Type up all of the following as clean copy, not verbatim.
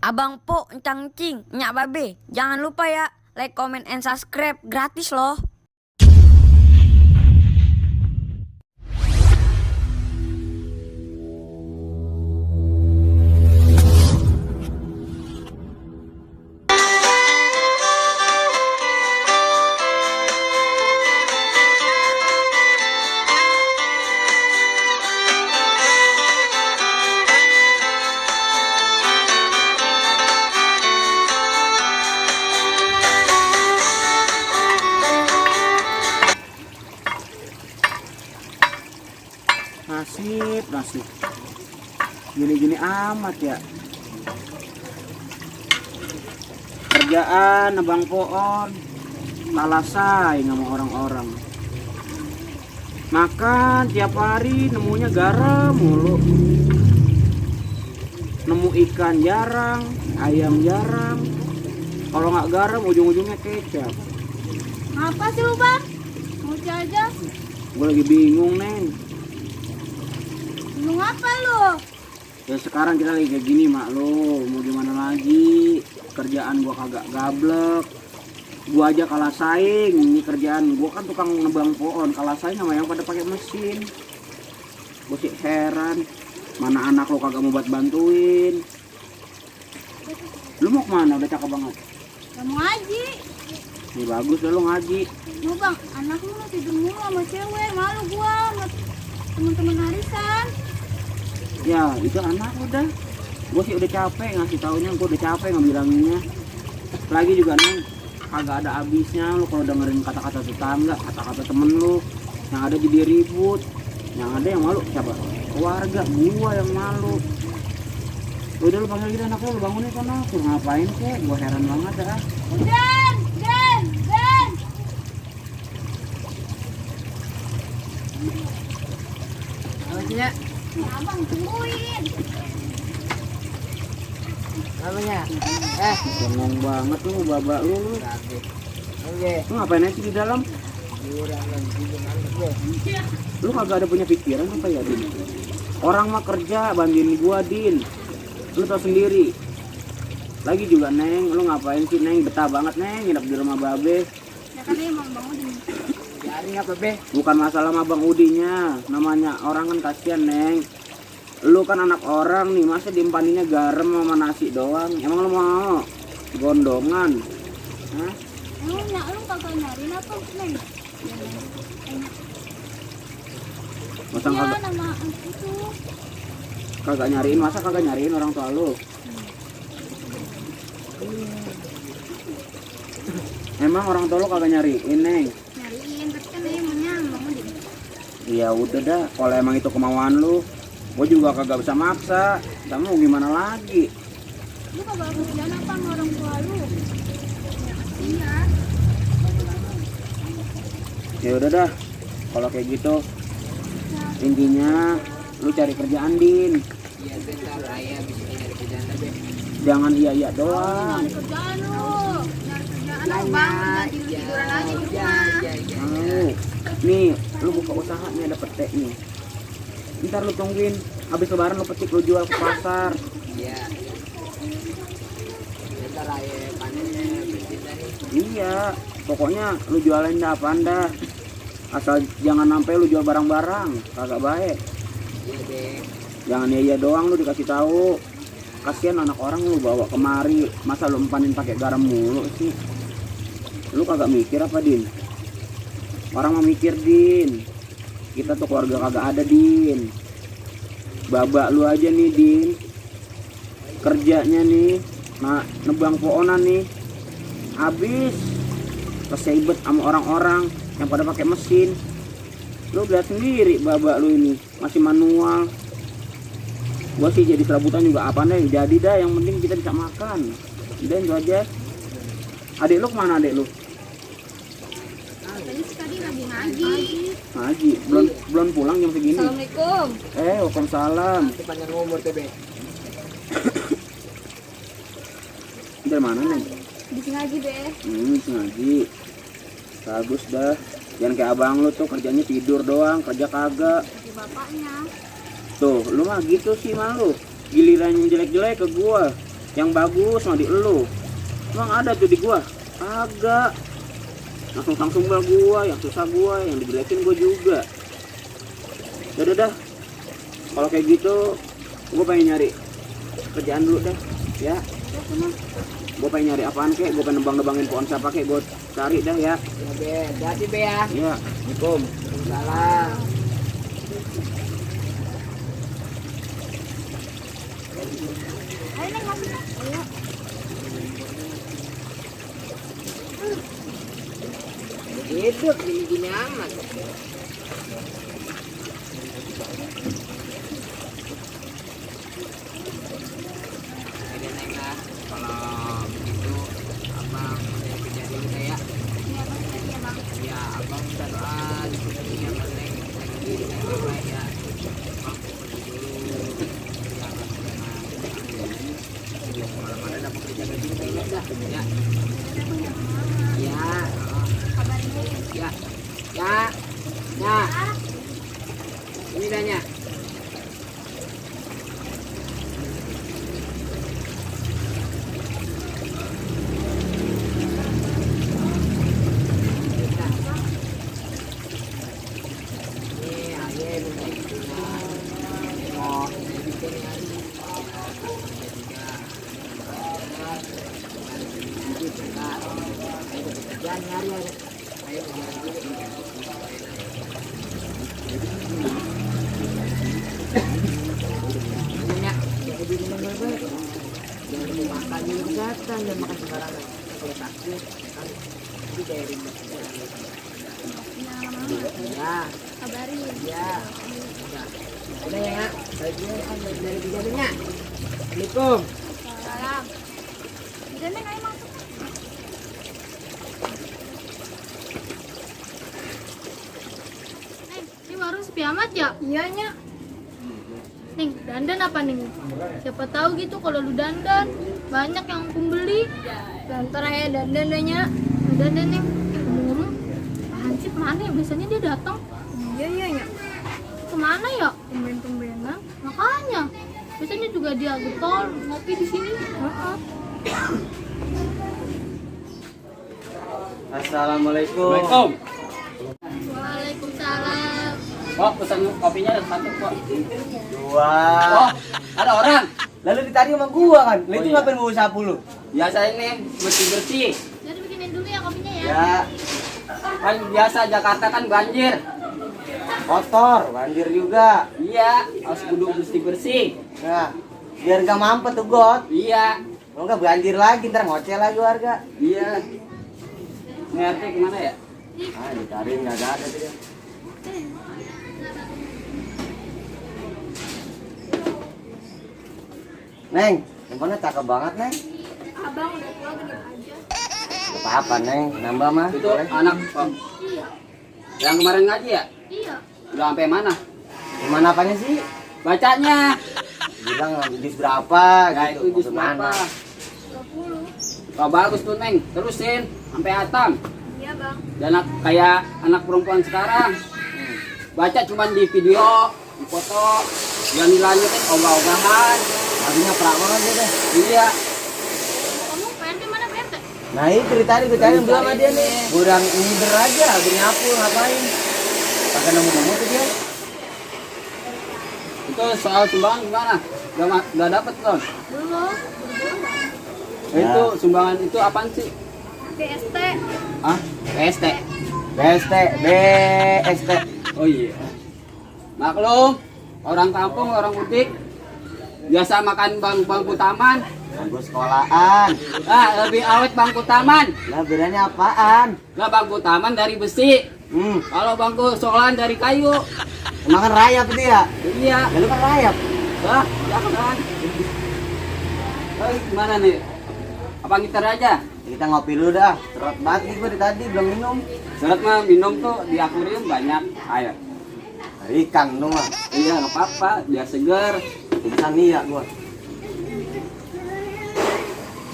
Abang Po, Encang Cing, Nyak Babe. Jangan lupa ya, like, comment, and subscribe. Gratis loh. Nasib gini-gini amat ya kerjaan abang Poon, kalah saing sama orang-orang. Makan tiap hari nemunya garam mulu, nemu ikan jarang, ayam jarang, kalau nggak garam ujung-ujungnya kecap. Apa sih lu bang? Mau aja? Gue lagi bingung neng. Bingung apa lu? Ya sekarang kita lagi kayak gini mak lo, mau gimana lagi? Kerjaan gua kagak gablek, gua aja kalah saing. Ini kerjaan gua kan tukang nebang pohon, kalah saing sama yang pada pakai mesin. Gua sih heran, mana anak lo kagak mau buat bantuin. Lu mau kemana? Udah cakep banget. Gak mau ngaji. Ini bagus dah lo ngaji. Lu bang, anak lu tidur mulu sama cewek, malu gua sama temen-temen arisan. Ya itu anak udah, gue sih udah capek ngasih taunya, gue udah capek ngebilanginnya. Lagi juga neng, kagak ada habisnya lu kalau dengerin kata-kata tetangga, kata-kata temen lu, yang ada jadi ribut, yang ada yang malu siapa? Keluarga, gua yang malu. Udah lu panggil gitu anak lu bangunin sana, suruh ngapain kek? Gua heran banget dah. Dan. Namanya? Abang tungguin. Namanya? Bengong banget lu, babak lu. Oke. Lu ngapain aja sih di dalam? Lu kagak ada punya pikiran apa ya, Din? Orang mah kerja bantuin gua, Din. Lu tau sendiri. Lagi juga neng, lu ngapain sih neng? Betah banget neng nginep di rumah babe. Ya kan emang bang Udin. Cari apa be? Bukan masalah sama bang Udinya, namanya orang kan kasihan neng. Lu kan anak orang nih, masa diempaninya garam sama nasi doang? Emang lu mau gondongan? Hah? Lu kagak nyariin apa neng? Masa Ya kagak nama itu. kagak nyariin? Masa kagak nyariin orang tua lu? Emang orang tua lu kagak nyariin neng? Nyariin, tapi kan emangnya bang Udin. Ya udah dah, kalau emang itu kemauan lu, gua juga kagak bisa maksa. Kamu mau gimana lagi? Lu kagak kerjaan apa sama orang tua lu? Ya kasihan. Ya udah dah, kalau kayak gitu intinya lu cari kerjaan, Din. Iya bentar, ayah bisa nyari kerjaan be. Jangan iya doang. Nyari kerjaan lu. Nyari kerjaan lu bang, jadi tiduran aja di rumah. Mau. Nih, lu buka usaha nih, ada petek nih. Ntar lu tungguin, habis lebaran lu petik, lu jual ke pasar. Iya. Bentar ayah panennya bersihin nih. Iya, pokoknya lu jualin dah apaan dah. Asal jangan sampai lu jual barang-barang, kagak baik. Iya be. Jangan iya doang lu dikasih tahu. Kasihan anak orang lu bawa kemari, masa lu empanin pakai garam mulu sih? Lu kagak mikir apa, Din? Orang mau mikir, Din. Kita tuh keluarga kagak ada, Din. Babak lu aja nih, Din. Kerjanya nih, nah nebang pohonan nih. Habis kesebet sama orang-orang yang pada pakai mesin. Lu lihat sendiri babak lu ini, masih manual. Gua sih jadi serabutan juga apa deh, jadi dah, yang penting kita bisa makan. Udah itu aja. Adik lu kemana adik lu? Tadi tadi lagi ngaji. Ngaji, belum pulang jam segini. Assalamualaikum. Waalaikumsalam. Nanti panjang umur tuh be. Dari mana nih? Di sini ngaji be. Ngaji. Bagus dah. Jangan kayak abang lu tuh kerjanya tidur doang, kerja kagak. Di bapaknya. Tuh, lu mah gitu sih malu. Giliran yang jelek-jelek ke gua. Yang bagus mah di elu. Emang ada tuh di gua? Agak. Langsung sumbal gua, yang susah gua, yang dijelekin gua juga. Dah. Kalau kayak gitu, gua pengen nyari kerjaan dulu dah. Ya. Gua pengen nyari apaan kek, gua pengen nebang-nebangin pohon siapa kek, gua cari dah ya. Ya be, hati be ya. Iya, Assalamualaikum. Salam. Ayo Neng masuk Neng. Ayo. Hidup gini-gini amat. Ada Neng lah. Kalau begitu abang udah kerja dulu dah ya. Iya Bang, tadi ya Bang. Ya abang minta doa di sini ya Bang Neng. Lagi Neng apa ya. Abang pergi dulu. Jangan kemana-mana dapat kerja gaji banyak dah. Ya. Ya. Kabarin Neng. Ya. Ya. Ya. Ini dahnya. Jangan makan sembarangan. Kalau sakit, kan itu kayak ribet. Ya, Kabarin. ya, udah. Udah ya, balik dulu kan dari kejadiannya. Assalamualaikum. Salam. Udah Neng, ayo masuk. Neng, ini warung sepi amat ya? Iya Nya. Neng, dandan apa Neng? Siapa tahu gitu kalau lu dandan banyak yang pembeli. Ntar ya dandan deh Nya. Dandan Neng. Ngomong, Hansip mana ya? Biasanya dia datang. Iya Nya. Kemana ya? Tumben-tumbenan. Makanya. Biasanya juga dia getol ngopi di sini. Assalamualaikum. Waalaikumsalam. Oh, pesan kopinya satu kok. Dua. Oh, ada orang. Lalu ditarik sama gua kan. Lu Oh, itu iya. ngapain bawa sapu lu? Biasa ini bersih-bersih. Jadi bikinin dulu ya kopinya ya. Ya, Kan biasa Jakarta kan banjir. kotor, banjir juga. Iya, harus kudu bersih-bersih. Nah, biar gak mampet tuh got. Iya, Kalau nggak banjir lagi, ntar ngoceh lagi warga. iya. Ini RT kemana ya? Ah, ditarik nggak ada tuh dia. Neng, handphonenya cakep banget, Neng. Abang udah tua gede aja. Gak apa-apa, Neng. Nambah mah. Itu boleh. anak oh, Iya. yang kemarin ngaji ya? Iya. Udah sampai mana? Gimana apanya sih? Bacanya. Bilang jus berapa Ya gitu. itu jus mau kemana. berapa? 20. Wah, bagus tuh Neng. Terusin sampai hatam. Iya bang. Dan kayak anak perempuan sekarang. Baca cuman di video, di foto, yang dilanjutin ogah-ogahan. Artinya perak banget dia deh. Iya, Kamu PRT mana PRT? Nah itu tadi gue cari belum sama dia nih. Gue udah ngider aja, gue nyapu ngapain. Pakai nemu-nemu tuh dia. itu soal sumbangan gimana? Gak dapet Ton? Belum. Nah, itu sumbangan itu apaan sih? BST. Ah, PST. BST, BST. Oh iya. Maklum, orang kampung, orang mudik biasa makan bangku taman. Bangku sekolahan. Ah, lebih awet bangku taman. Lah bedanya apaan? Lah bangku taman dari besi. Kalau bangku sekolahan dari kayu. Emang kan rayap itu ya? Iya. Ya lu kan rayap. Lah, jangan. Oh, gimana nih? Apa ngiter aja? Kita ngopi dulu dah. Seret banget nih gue dari tadi belum minum. Seret mah minum tuh di akuarium banyak air. Ikan lu mah. Iya, nggak apa-apa, biar seger. Tulisan nih ya gue.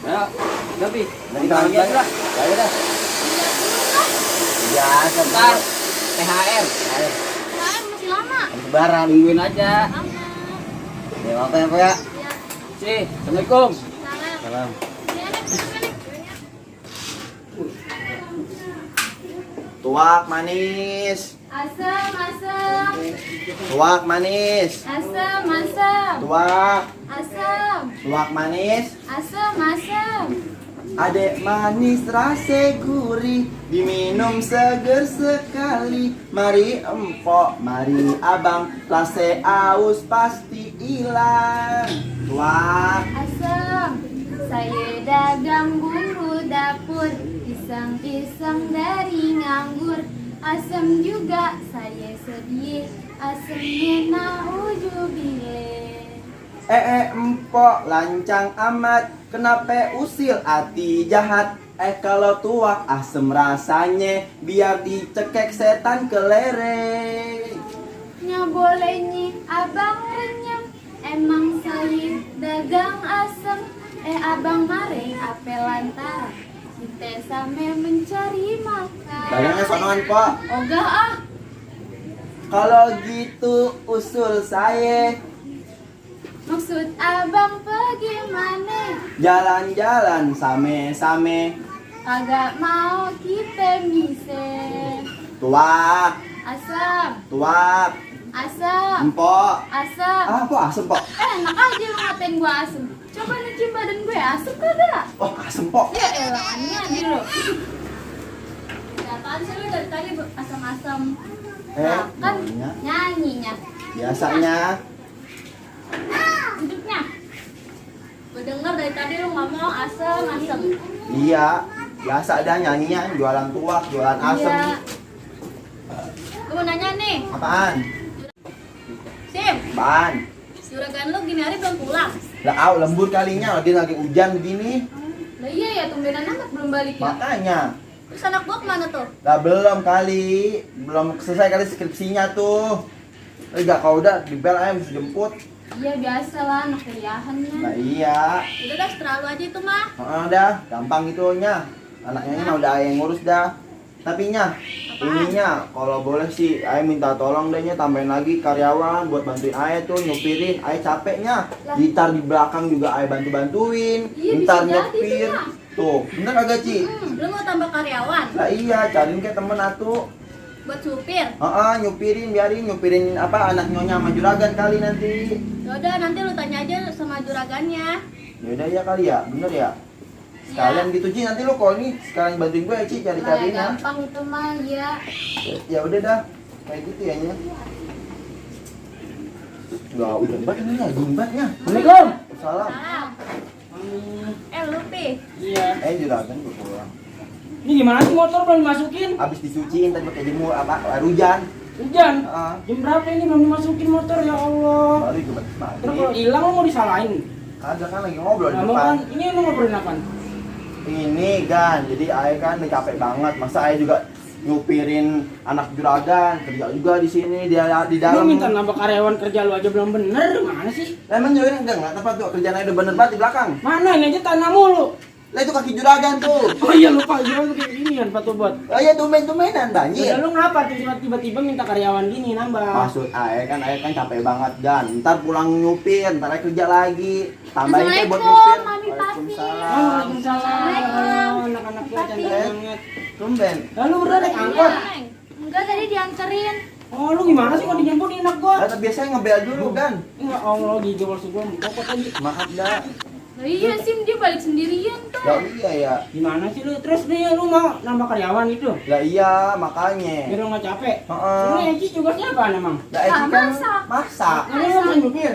Ya, lebih. Dari Kita lagi aja lah. Ayo dah. Biasa Ntar bentar. THR, Ayo. Lain masih lama. Lebaran. tungguin aja. Lama. Ya apa ya, Pak ya? Iya. Sih, Assalamualaikum. Salam. Salam. Ya, Neng, Neng. Tuak manis. Asam, asam. Tuak manis. Asam, asam. Tuak. Asam. Tuak manis. Asam, asam. Adek manis rasa gurih, diminum seger sekali. Mari empok, mari abang, rasa aus pasti hilang. Tuak. Asam. Saya dagang bumbu dapur, pisang-pisang dari nganggur. Asam juga saya sedia, asamnya naujubillah. Empok lancang amat, kenapa usil hati jahat? Kalau tuak asem rasanya, biar dicekek setan kelereng. Nya bolehnya abang renyam, emang saya dagang asam. Abang mare ape lantaran, kita sampai mencari makan. Dagangnya sonoan, Pak. Ogah ah, Kalau gitu usul saya, maksud abang bagaimana? jalan-jalan same-same. Kagak mau kita mise. Tuak, Asam, tuak, asam, empok. asam. Apa asem, Pak? Enak aja lu ngatain gua asem. Coba nih badan gue asem kagak? Oh, asem, Pak. Ya elah, ini lo. Apaan sih lu dari tadi asam-asam? Nah, kan namanya nyanyinya. biasanya. Duduknya. Gue denger dari tadi lu ngomong asem-asem. Iya, biasa dah nyanyinya, jualan tuak, jualan asem. Iya. Gue mau nanya nih, Apaan? Sim, Apaan? juragan lu gini hari belum pulang? Lah, lembur kalinya, dia lagi hujan begini. Lah iya ya, tumbenan amat belum balik ya. Makanya. Terus anak gua kemana tuh? Lah belum kali, belum selesai kali skripsinya tuh. Enggak, kalau udah di bel aja bisa jemput. Iya biasa lah, anak kuliahannya. Nah iya, Udah dah, terlalu aja itu mah. dah, gampang itunya. Anaknya ini mah udah ayah yang ngurus dah. Tapi nya, ininya kalau boleh sih, ayah minta tolong deh nya tambahin lagi karyawan buat bantuin ayah tuh nyupirin. Ayah capeknya. Gitar di belakang juga ayah bantuin. Iya, Ntar bisa jadi nyepir. tuh, Tuh, bener kagak Ci? Lu mau tambah karyawan Lah iya, cariin kayak temen atuh. buat supir? Biarin nyupirin apa anak nyonya sama juragan kali nanti. Yaudah, nanti lu tanya aja sama juragannya. Yaudah ya kali ya, bener ya. Sekalian gitu Ci, nanti lu kalau ini sekalian bantuin gue ya Ci Lah cari-cariin ya. gampang itu mah ya. Ya udah dah, kayak gitu ya nya. Enggak, udah banget ini ya, jimbatnya. Assalamualaikum. Salam. Salam. Lupi. Iya. Juragan gue pulang. Ini gimana sih motor belum dimasukin? Habis dicuciin tadi pakai jemur apa air hujan. Hujan. Heeh. Jam berapa ini belum dimasukin motor ya Allah. Baru juga Terus kalau hilang lo mau disalahin? ada kan lagi ngobrol di Nah, lo depan. kan ini lo ngobrolin apa? Ini kan, jadi ayah kan udah capek banget. Masa ayah juga nyupirin anak juragan, kerja juga di sini di Lo dalam. minta nambah karyawan kerja lo aja belum bener, mana sih? Lah emang juragan enggak tempat tuh kerjaan ayah udah bener banget di belakang. Mana ini aja tanah mulu. Lah itu kaki juragan tuh. Oh iya lupa, gimana kayak gini kan Pak Tobot. Oh iya tumben-tumbenan banjir. Ya lu ngapa tiba-tiba minta karyawan gini nambah? Maksud ayah kan capek banget dan ntar pulang nyupir, ntar ayah kerja lagi. Tambahin teh buat nyupir. Assalamualaikum, Mami Papi. Waalaikumsalam. Anak-anak gue cantik banget. Tumben. Lalu udah naik angkot. Enggak, tadi dianterin. Oh lu gimana sih kok dijemput di anak gua? Lah biasanya ngebel dulu kan. Ya Allah gigi maksud gua kokot aja. Maaf dah. Lah iya Sim, dia balik sendirian tuh. Ya iya ya. Gimana sih lu? Terus nih lu mau nambah karyawan gitu? Lah iya makanya. Biar lu nggak capek. Heeh. Lu Eci tugasnya apa emang? Lah Eci kan masak. masak. Lu mau nyupir?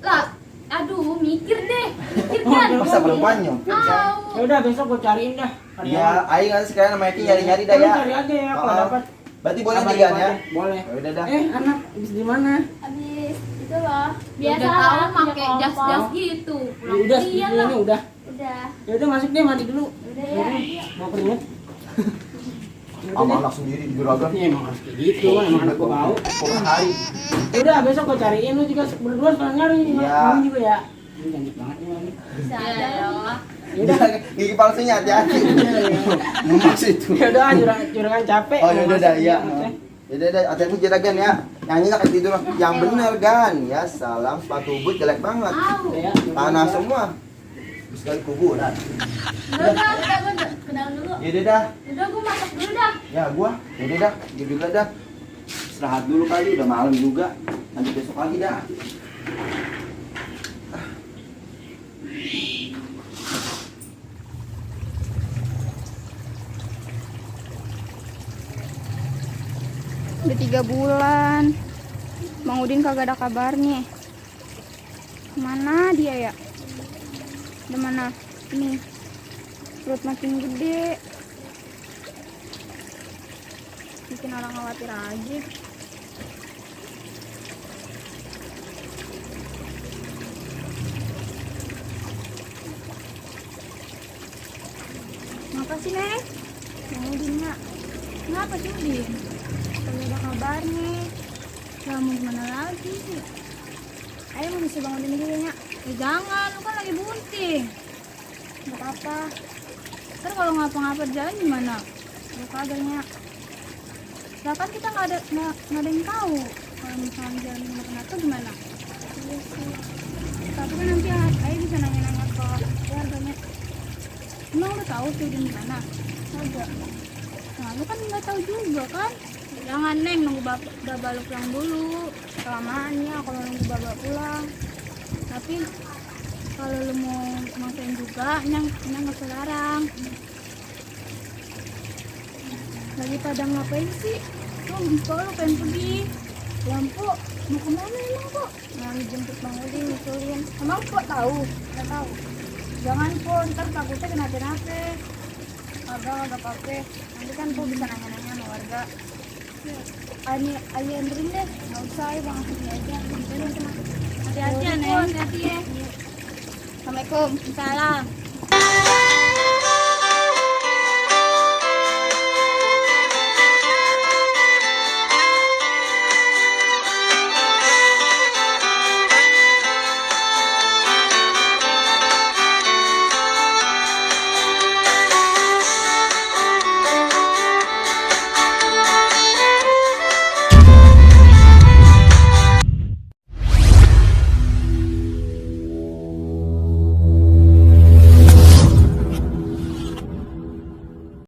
Lah, aduh, mikir deh. Mikir Oh, kan. Masa perempuan nyupir kan? Au. Ya udah besok gua cariin dah Iya, ayah kan sekarang sama Eci nyari-nyari dah Lu ya. cari aja ya kalau Heeh. dapat. Berarti boleh Kabarin tiga gua ya? aja. Boleh. Ya udah dah. Anak habis di mana? Habis itu loh. Biasa Udah tahu tahu pakai pakai jas-jas jas-jas gitu. Ya udah, Iya ini lah. udah. Udah. Ya udah masuk deh mandi dulu. Udah ya. Mau keringet. Sama anak sendiri di juragan. Ya emang harus kayak gitu, emang anak gua bau. Pokoknya hari. Ya udah besok gua cariin lu juga berdua sekalian nyari. Iya. Mami juga ya. Ini cantik banget nih Mami. Bisa Ya ada. Allah. Ya udah. Gigi palsunya hati-hati. Emas itu. Ya udah juragan capek. Oh ya udah dah iya. Maksudnya. Ya udah hati-hati juragan ya. Nyanyi nak tidur yang bener kan. Ya salam sepatu boot jelek banget. Au. Ya, Tanah semua. sekali kuburan. Udah, gue ke dalam dulu. Ya dah. Udah, gue masak dulu dah. Ya gua. Ya dah. Gua juga dah. Istirahat dulu kali, udah malam juga. Nanti besok lagi dah. Udah 3 bulan Bang Udin kagak ada kabarnya. Mana dia ya? Udah mana? Ini perut makin gede, bikin orang khawatir aja. Kenapa sih, Neng? Bang Udin nggak? Kenapa sih Udin? Kalau ada kabarnya, ya mau gimana lagi sih? Ayo mau bisa bangunin dulu ya. Jangan, lu kan lagi bunting. Gak apa-apa. Ntar kalau ngapa-ngapa di jalan gimana? Lu kabarnya. Lah kan kita nggak ada yang tahu. Kalau misalnya jalan kenapa gimana? Iya sih. Tapi kan nanti Ayo bisa nanya-nanya ke keluarganya. Emang udah tahu tuh di mana? Kagak. Nah, lu kan nggak tahu juga kan? Jangan Neng, nunggu Baba lu pulang dulu. Kelamaan ya kalau nunggu Baba pulang. Tapi kalau lu mau maksain juga, Neng nggak selarang. Lagi pada ngapain sih? Lu pengen pergi. Lampu mau kemana emang kok? Mau jemput Bang Udin nyusulin. Emang kok tahu? Nggak tahu. Jangan kok, ntar takutnya kenapa-napa. Agak apa-apa. Nanti kan kok bisa nanya-nanya sama warga. Ayo anterin deh, nggak usah ya Bang, sini aja. Hati-hati ya Neng, hati-hati ya. Assalamualaikum. Salam.